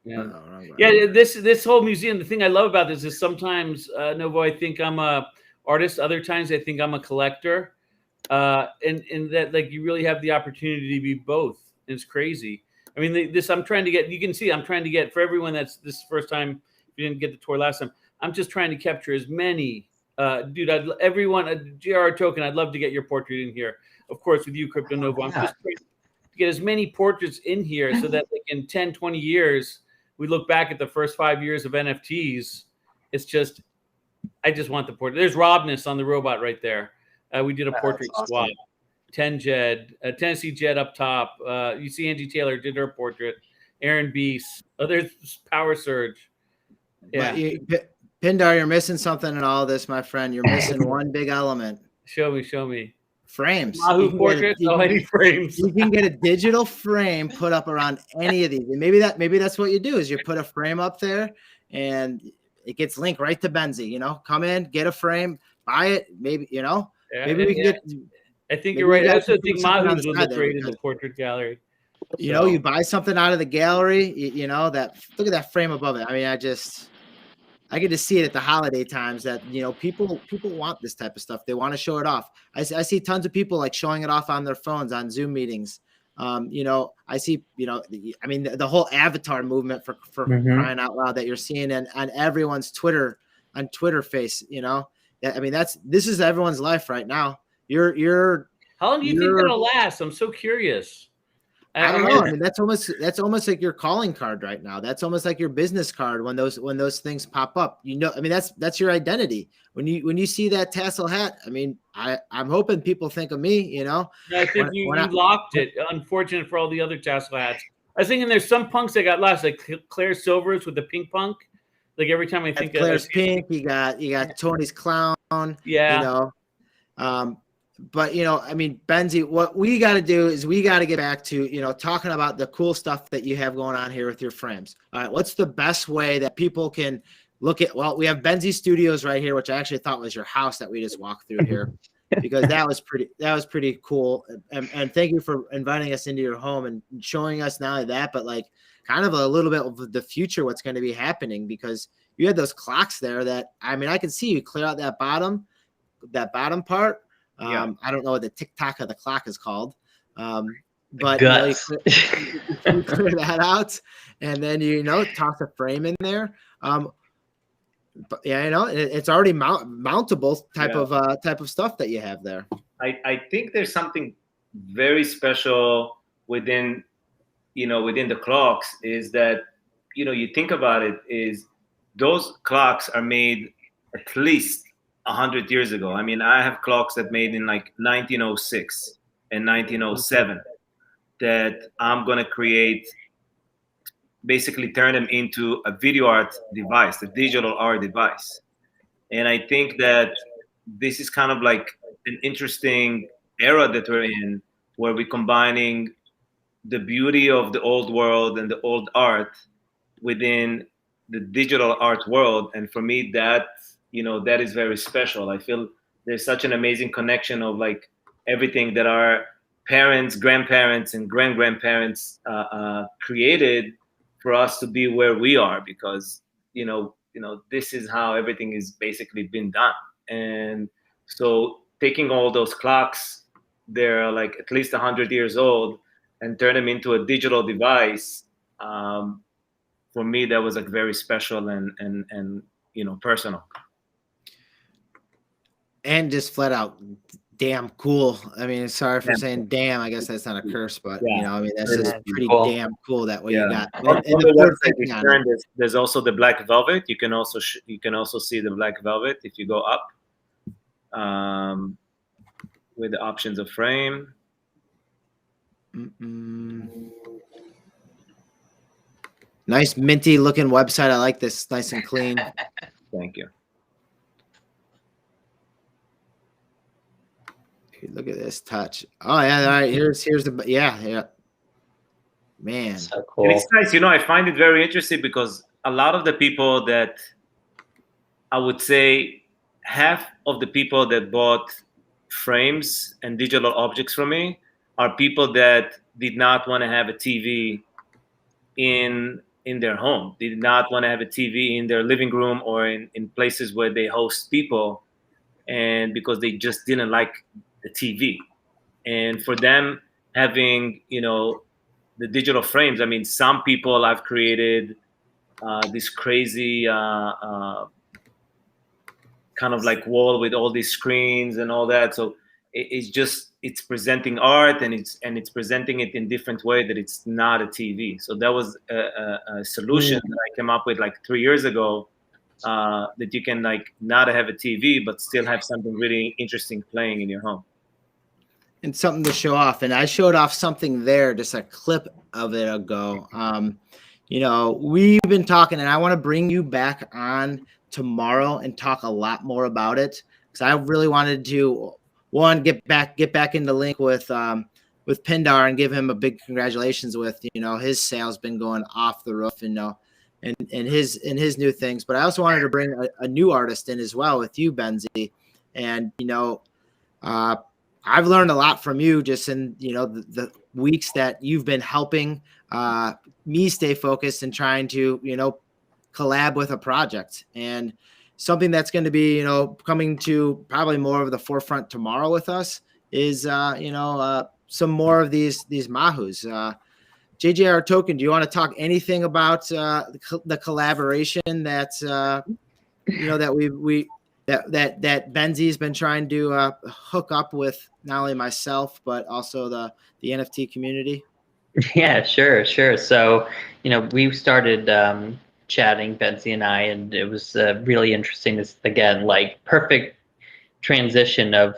[SPEAKER 3] Yeah. Yeah, this whole museum, the thing I love about this is sometimes, Novo, I think I'm a artist. Other times I think I'm a collector. And that like you really have the opportunity to be both. It's crazy. I mean, I'm trying to get, you can see I'm trying to get, for everyone that's this first time, if you didn't get the tour last time, I'm just trying to capture as many, dude, everyone, JR Token, I'd love to get your portrait in here. Of course, with you, Crypto Novo, I'm just trying to get as many portraits in here so that like in 10, 20 years, we look back at the first 5 years of NFTs. It's just, I just want the portrait. There's Robness on the robot right there. We did a portrait swap. 10 Jed, Tennessee Jed up top. You see Angie Taylor did her portrait. Aaron Beast. Oh, there's Power Surge. Yeah.
[SPEAKER 1] Pindar, you're missing something in all this, my friend. You're missing one big element.
[SPEAKER 3] Show me.
[SPEAKER 1] Frames.
[SPEAKER 3] Mahu portraits. Any frames.
[SPEAKER 1] You can get a digital frame put up around any of these. And maybe that's what you do is you put a frame up there and it gets linked right to Benzi. You know, come in, get a frame, buy it. Maybe, you know, maybe we can get.
[SPEAKER 3] I think you're right. I also think Mahu's would look great in the portrait gallery.
[SPEAKER 1] You know, you buy something out of the gallery, you know, look at that frame above it. I mean, I get to see it at the holiday times that, you know, people want this type of stuff. They want to show it off. I see tons of people like showing it off on their phones on Zoom meetings. You know, I see, you know, I mean, the whole avatar movement for crying out loud that you're seeing on everyone's Twitter face, you know, I mean, this is everyone's life right now.
[SPEAKER 3] How long do you think that'll last? I'm so curious.
[SPEAKER 1] I don't know. I mean, that's almost like your calling card right now. That's almost like your business card when those things pop up. You know, I mean, that's your identity. When you see that tassel hat, I mean, I'm hoping people think of me. You know,
[SPEAKER 3] I think you locked it. Unfortunate for all the other tassel hats. I was thinking there's some punks that got lost, like Claire Silvers with the pink punk. Like every time I think
[SPEAKER 1] Claire's pink, you got Tony's clown.
[SPEAKER 3] Yeah,
[SPEAKER 1] you know. but I mean, Benzie, what we got to do is we got to get back to, talking about the cool stuff that you have going on here with your frames. All right. What's the best way that people can look at? Well, we have Benzie Studios right here, which I actually thought was your house that we just walked through here, because that was pretty cool. And thank you for inviting us into your home and showing us not only that, but like kind of a little bit of the future, what's going to be happening, because you had those clocks there that, I mean, I can see you clear out that bottom part.
[SPEAKER 4] Yeah.
[SPEAKER 1] I don't know what the tick-tock of the clock is called. But you clear that out, and then toss a frame in there. But yeah, it's already mountable type of stuff that you have there.
[SPEAKER 4] I think there's something very special within the clocks, is that you think about it, is those clocks are made at least 100 years ago. I mean, I have clocks that made in like 1906 and 1907 that I'm going to create, basically turn them into a video art device, a digital art device. And I think that this is kind of like an interesting era that we're in, where we're combining the beauty of the old world and the old art within the digital art world. And for me, that is very special. I feel there's such an amazing connection of like everything that our parents, grandparents, and grandparents created for us to be where we are, because this is how everything is basically been done. And so taking all those clocks, they're like at least 100 years old, and turn them into a digital device, for me that was like very special and personal. And
[SPEAKER 1] just flat out damn cool. I mean, sorry for saying damn. I guess that's not a curse, but I mean, that's just pretty damn cool that way you got.
[SPEAKER 4] There's also the black velvet. You can also see the black velvet if you go up, with the options of frame.
[SPEAKER 1] Nice minty looking website. I like this. Nice and clean.
[SPEAKER 4] Thank you.
[SPEAKER 1] Look at this touch. Oh yeah, all right. Here's the yeah. Man,
[SPEAKER 2] so cool.
[SPEAKER 4] And it's nice. I find it very interesting, because a lot of the people that, I would say, half of the people that bought frames and digital objects from me are people that did not want to have a TV in their home. They did not want to have a TV in their living room or in places where they host people, and because they just didn't like the TV. And for them, having the digital frames, I mean, some people I've created this crazy kind of like wall with all these screens and all that. So it's presenting art, and it's presenting it in different way that it's not a TV. So that was a solution that I came up with like 3 years ago, that you can like not have a TV but still have something really interesting playing in your home.
[SPEAKER 1] And something to show off. And I showed off something there, just a clip of it ago. We've been talking, and I want to bring you back on tomorrow and talk a lot more about it, because I really wanted to, one, get back into link with Pindar and give him a big congratulations with, his sales been going off the roof, and his new things. But I also wanted to bring a new artist in as well with you, Benzie. And, I've learned a lot from you just in, the weeks that you've been helping me stay focused and trying to, collab with a project. And something that's going to be, coming to probably more of the forefront tomorrow with us is, some more of these Mahus. JJR Token, do you want to talk anything about the collaboration that, that Benzie's been trying to hook up with not only myself, but also the NFT community?
[SPEAKER 2] Yeah, sure. So, we started chatting, Benzie and I, and it was really interesting. This, again, like perfect transition of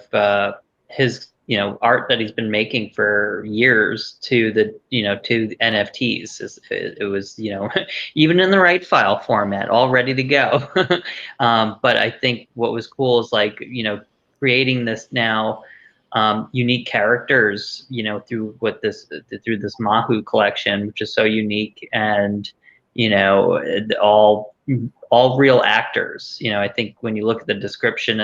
[SPEAKER 2] his, art that he's been making for years to the, to the NFTs. It was, even in the right file format, all ready to go. But I think what was cool is like, creating this now unique characters, through through this Mahu collection, which is so unique, and all real actors. I think when you look at the description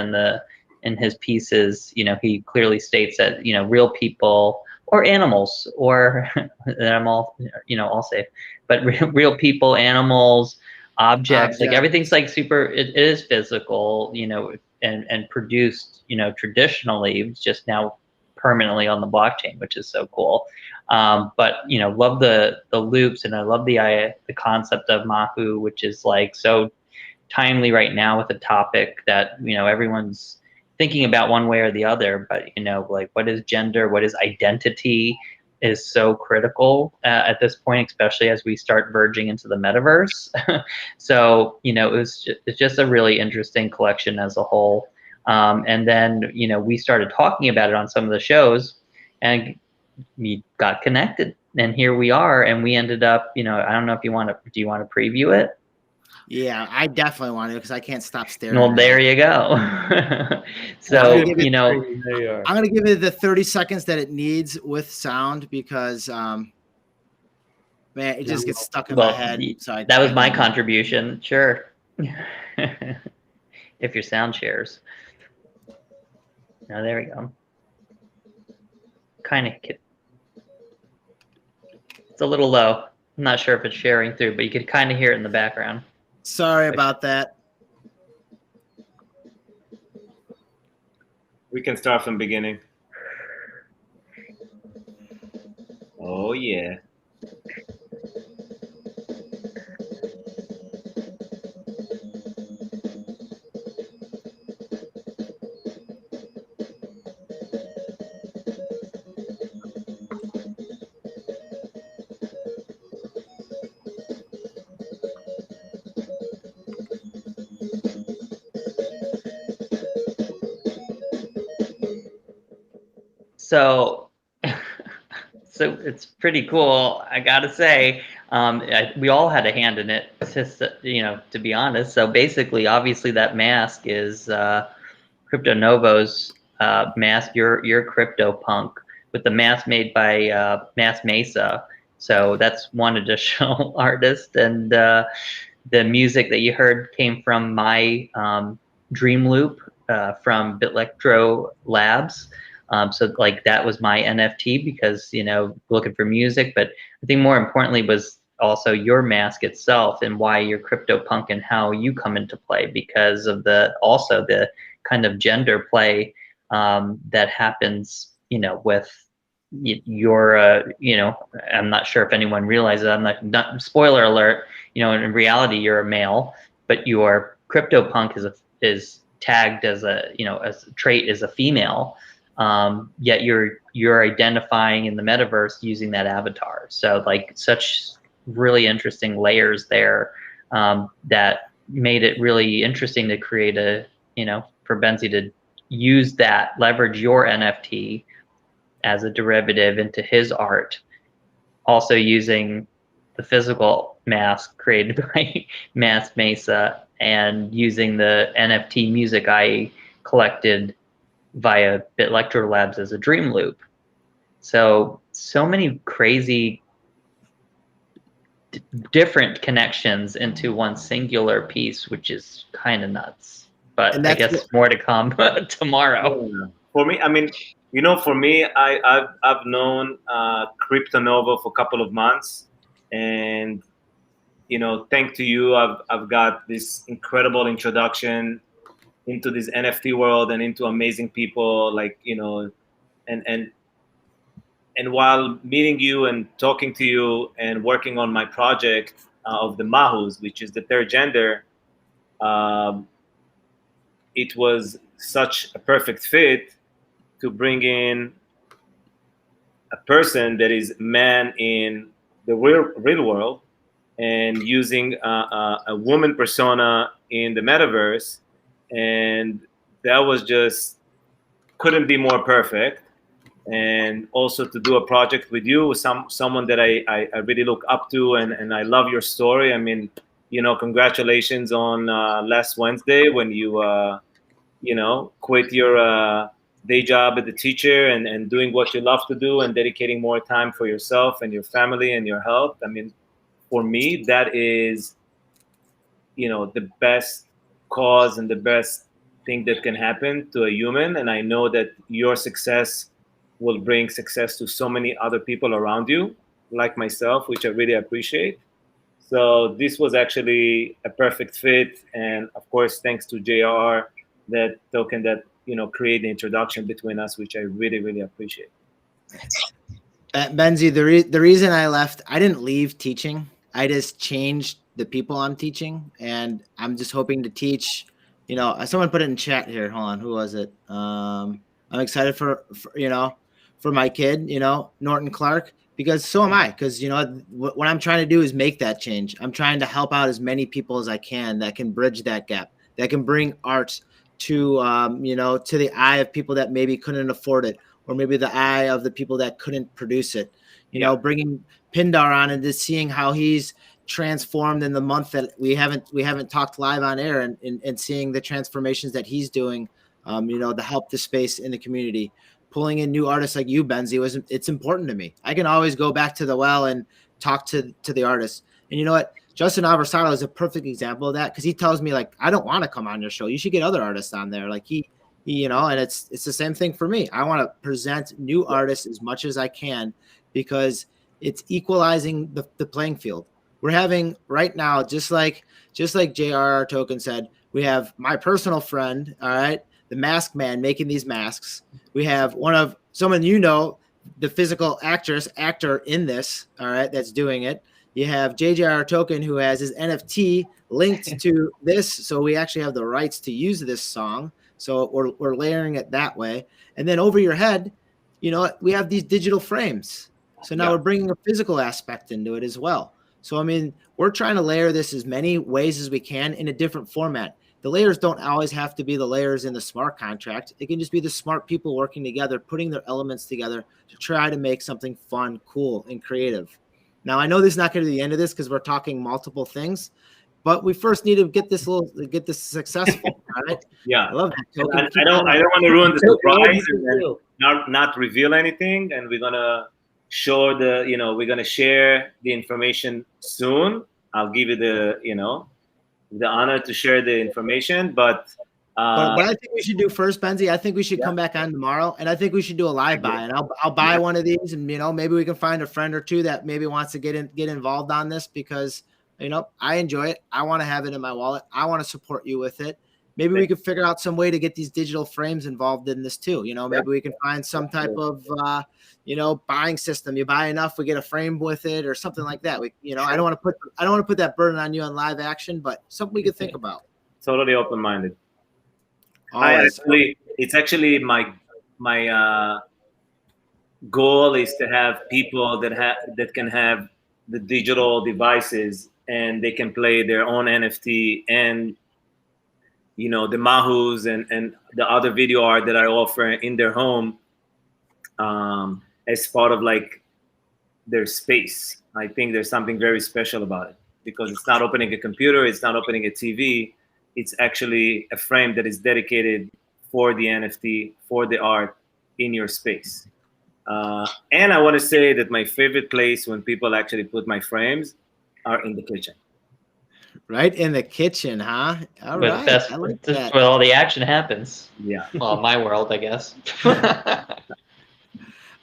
[SPEAKER 2] in his pieces, he clearly states that real people or animals, or and I'm all all safe, but real people, animals, objects, like everything's like super. It is physical, and produced, traditionally, just now permanently on the blockchain, which is so cool. But love the loops, and I love the concept of Mahu, which is like so timely right now with a topic that everyone's thinking about one way or the other. But like, what is gender, what is identity, is so critical at this point, especially as we start verging into the metaverse. So it's just a really interesting collection as a whole. And then we started talking about it on some of the shows, and we got connected, and here we are. And we ended up, I don't know if do you want to preview it?
[SPEAKER 1] Yeah, I definitely want to, because I can't stop staring.
[SPEAKER 2] Well, there you go. So,
[SPEAKER 1] I'm going to give it the 30 seconds that it needs with sound, because, man, it just gets stuck in my head. So
[SPEAKER 2] that was my contribution. Sure. If your sound shares. Now, there we go. Kind of. It's a little low. I'm not sure if it's sharing through, but you could kind of hear it in the background.
[SPEAKER 1] Sorry about that.
[SPEAKER 4] We can start from beginning. Oh, yeah.
[SPEAKER 2] So it's pretty cool, I gotta say. We all had a hand in it, to be honest. So basically, obviously, that mask is Crypto Novo's mask. Your CryptoPunk, with the mask made by Mass Mesa. So that's one additional artist, and the music that you heard came from my Dream Loop from Bitlectro Labs. So like, that was my NFT, because looking for music. But I think more importantly was also your mask itself, and why you're CryptoPunk, and how you come into play, because of the kind of gender play that happens with your I'm not sure if anyone realizes, I'm not spoiler alert, in reality you're a male, but your CryptoPunk is tagged as as a trait as a female. Yet you're identifying in the metaverse using that avatar. So like, such really interesting layers there, that made it really interesting to create for Benzi to use that, leverage your NFT as a derivative into his art, also using the physical mask created by Mass Mesa, and using the NFT music I collected via Bitlectro Labs as a Dream Loop. So many crazy different connections into one singular piece, which is kind of nuts. But I guess more to come tomorrow.
[SPEAKER 4] For me, I mean, for me, I've known Crypto Novo for a couple of months, and thanks to you, I've got this incredible introduction into this NFT world, and into amazing people, like and while meeting you and talking to you and working on my project of the Mahus, which is the third gender, it was such a perfect fit to bring in a person that is man in the real world, and using a woman persona in the metaverse. And that was just, couldn't be more perfect. And also to do a project with you, someone that I really look up to, and I love your story. I mean, congratulations on last Wednesday, when you quit your day job as a teacher and doing what you love to do and dedicating more time for yourself and your family and your health. I mean, for me, that is, the best cause and the best thing that can happen to a human. And I know that your success will bring success to so many other people around you, like myself, which I really appreciate. So this was actually a perfect fit. And of course, thanks to JR, that token that, create the introduction between us, which I really, really appreciate.
[SPEAKER 1] Benzi, the reason I left, I didn't leave teaching. I just changed the people I'm teaching, and I'm just hoping to teach. Someone put it in chat here. Hold on, who was it? I'm excited for my kid, Norton Clark, because so am I. Because what I'm trying to do is make that change. I'm trying to help out as many people as I can that can bridge that gap, that can bring art to to the eye of people that maybe couldn't afford it, or maybe the eye of the people that couldn't produce it. Bringing Pindar on and just seeing how he's transformed in the month that we haven't talked live on air, and seeing the transformations that he's doing, to help the space in the community. Pulling in new artists like you, Benzi, it's important to me. I can always go back to the well and talk to the artists. And you know what? Justin Aversado is a perfect example of that, because he tells me, like, I don't want to come on your show. You should get other artists on there. Like he and it's the same thing for me. I want to present new artists as much as I can, because it's equalizing the playing field. We're having right now, just like JR Token said, we have my personal friend, all right, the mask man, making these masks. We have someone, the physical actor in this, all right, that's doing it. You have JJR Token, who has his NFT linked to this, so we actually have the rights to use this song. So we're layering it that way. And then over your head, we have these digital frames. So now we're bringing a physical aspect into it as well. So, I mean, we're trying to layer this as many ways as we can in a different format. The layers don't always have to be the layers in the smart contract. It can just be the smart people working together, putting their elements together to try to make something fun, cool, and creative. Now, I know this is not going to be the end of this, because we're talking multiple things, but we first need to get this successful. All right?
[SPEAKER 4] Yeah,
[SPEAKER 1] I love that.
[SPEAKER 4] I don't want to ruin the surprise and not reveal anything. And we're gonna show we're gonna share the information soon. I'll give you the honor to share the information, but
[SPEAKER 1] what I think we should do first, Benzi, I think we should come back on tomorrow, and I think we should do a live buy, and I'll buy one of these, and maybe we can find a friend or two that maybe wants to get involved on this, because I enjoy it. I want to have it in my wallet. I want to support you with it. Maybe we could figure out some way to get these digital frames involved in this too. Maybe we can find some type of buying system. You buy enough, we get a frame with it, or something like that. I don't want to put that burden on you on live action, but something we could think about.
[SPEAKER 4] Totally open-minded.
[SPEAKER 1] Always.
[SPEAKER 4] It's actually my goal is to have people that can have the digital devices, and they can play their own NFT and the Mahus and the other video art that I offer in their home, as part of like their space. I think there's something very special about it, because it's not opening a computer, it's not opening a TV. It's actually a frame that is dedicated for the NFT, for the art in your space. And I want to say that my favorite place when people actually put my frames are in the kitchen.
[SPEAKER 1] Right in the kitchen, huh? All right.
[SPEAKER 2] I like that. Where all the action happens.
[SPEAKER 4] Yeah.
[SPEAKER 2] Well, in my world, I guess.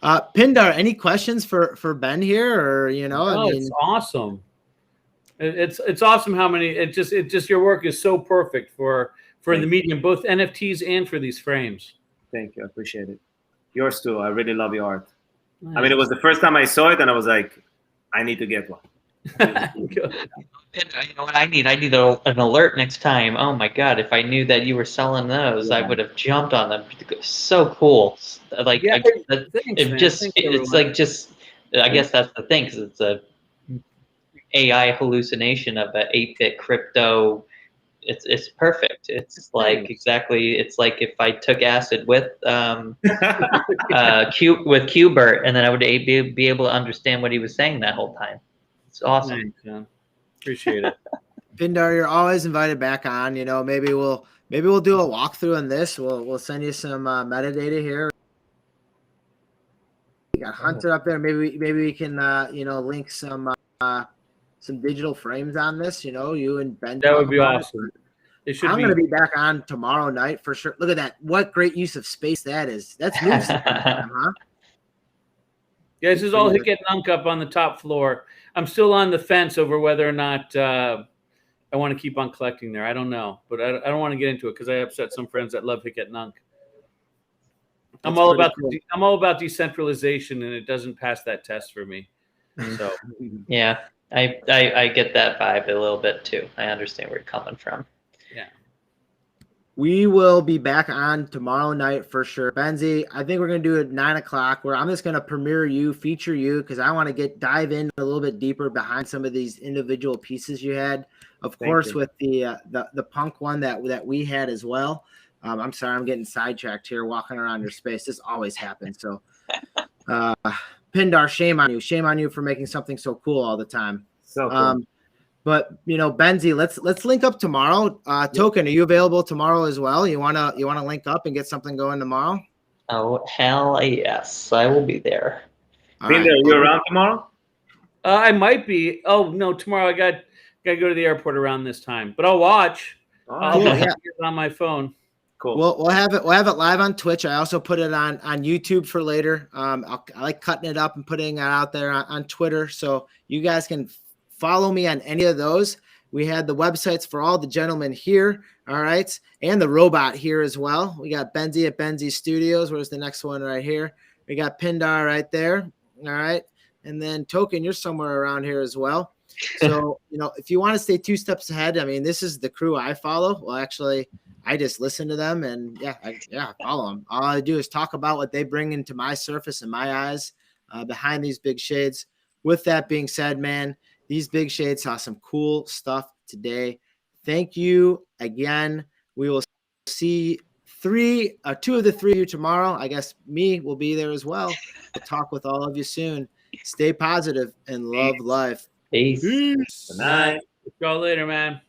[SPEAKER 1] Pindar, any questions for Ben here, or
[SPEAKER 3] it's awesome. It's awesome how many. It just your work is so perfect for the medium, both NFTs and for these frames.
[SPEAKER 4] Thank you, I appreciate it. Yours too. I really love your art. Nice. I mean, it was the first time I saw it, and I was like, I need to get one.
[SPEAKER 2] You know what I need? I need an alert next time. Oh my god! If I knew that you were selling those, I would have jumped on them. So cool! Like, I guess that's the thing, because it's a AI hallucination of an 8-bit crypto. It's perfect. It's like exactly. It's like if I took acid with Qbert, and then I would be able to understand what he was saying that whole time. It's awesome.
[SPEAKER 3] Thanks, appreciate it.
[SPEAKER 1] Pindar, you're always invited back on. Maybe we'll maybe we'll do a walkthrough on this. We'll send you some metadata here. We got Hunter up there. Maybe we can link some digital frames on this. You and Ben.
[SPEAKER 3] That would be awesome.
[SPEAKER 1] I'm going to be back on tomorrow night for sure. Look at that. What great use of space that is. That's new time, huh?
[SPEAKER 3] Yeah, this is all Hick and Nunk up on the top floor. I'm still on the fence over whether or not I want to keep on collecting there. I don't know, but I don't want to get into it because I upset some friends that love Hick and Nunk. I'm all about decentralization, and it doesn't pass that test for me. So
[SPEAKER 2] yeah, I get that vibe a little bit too. I understand where you're coming from.
[SPEAKER 3] Yeah.
[SPEAKER 1] We will be back on tomorrow night for sure. Benzie, I think we're going to do it 9 o'clock where I'm just going to premiere you, feature you, because I want to dive in a little bit deeper behind some of these individual pieces you had. Of course, with the punk one that we had as well. I'm sorry, I'm getting sidetracked here, walking around your space. This always happens. So, Pindar, shame on you. Shame on you for making something so cool all the time.
[SPEAKER 4] So cool.
[SPEAKER 1] But Benzie, let's link up tomorrow. Token, are you available tomorrow as well? You wanna link up and get something going tomorrow?
[SPEAKER 2] Oh hell yes, I will be there.
[SPEAKER 4] Pindar, are you around tomorrow?
[SPEAKER 3] I might be. Oh no, tomorrow I got to go to the airport around this time, but I'll watch. I'll
[SPEAKER 1] cool,
[SPEAKER 3] get it on my phone.
[SPEAKER 4] Cool.
[SPEAKER 1] We'll have it live on Twitch. I also put it on YouTube for later. I like cutting it up and putting it out there on Twitter, so you guys can follow me on any of those. We had the websites for all the gentlemen here, all right, and the robot here as well. We got Benzie at Benzie Studios. Where's the next one right here? We got Pindar right there, all right, and then Token, you're somewhere around here as well. So if you want to stay 2 steps ahead, I mean, this is the crew I follow. Well, actually, I just listen to them and I follow them. All I do is talk about what they bring into my surface and my eyes behind these big shades. With that being said, man, these big shades saw some cool stuff today. Thank you again. We will see 2 of the 3 of you tomorrow. I guess me will be there as well. We'll talk with all of you soon. Stay positive and love life.
[SPEAKER 2] Peace.
[SPEAKER 4] Good night.
[SPEAKER 3] Go later, man.